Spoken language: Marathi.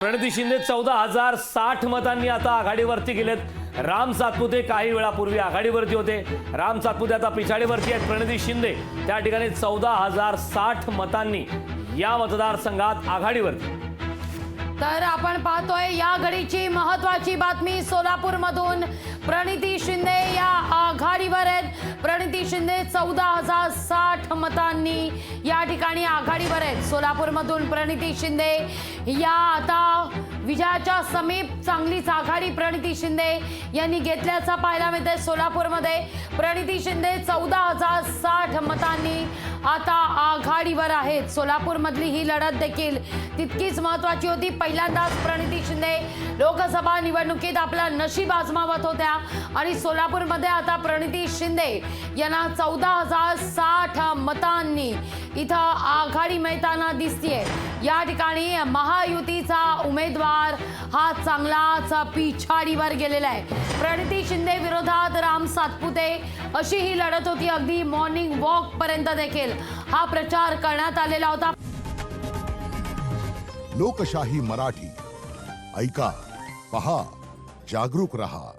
प्रणिती शिंदे 14,060 मतांनी आता आघाडीवरती गेलेत। राम सातपुते काही वेळापूर्वी आघाडीवरती होते। राम सातपुते आता पिछाडीवरती आहेत। प्रणिती शिंदे त्या ठिकाणी 14,060 मतांनी या मतदारसंघात आघाडीवरती। तर आपण पाहतोय या घडीची महत्त्वाची बातमी सोलापूरमधून प्रणिती शिंदे या आघाडीवर आहेत। प्रणिती शिंदे 14,060 मतांनी या ठिकाणी आघाडीवर आहेत। सोलापूरमधून प्रणिती शिंदे या आता विजयाच्या समीप चांगलीच आघाडी प्रणिती शिंदे यांनी घेतल्याचं पाहायला मिळतंय। सोलापूरमध्ये प्रणिती शिंदे 14,060 मतांनी आता आघाडीवर आहेत। सोलापूरमधली ही लढत देखील तितकीच महत्त्वाची होती। पहिल्यांदाच प्रणिती शिंदे लोकसभा निवडणुकीत आपला नशीब आजमावत होत्या आणि सोलापूरमध्ये आता प्रणिती शिंदे यांना 14,060 मतांनी इथं आघाडी मिळताना दिसतेय। या ठिकाणी महायुतीचा उमेदवार हा चांगलाच पिछाडीवर गेलेला आहे। प्रणिती शिंदे विरोधात राम सातपुते अशी ही लढत होती। अगदी मॉर्निंग वॉक पर्यंत देखील हा प्रचार करण्यात आलेला होता। लोकशाही मराठी ऐका, पहा, जागरूक रहा।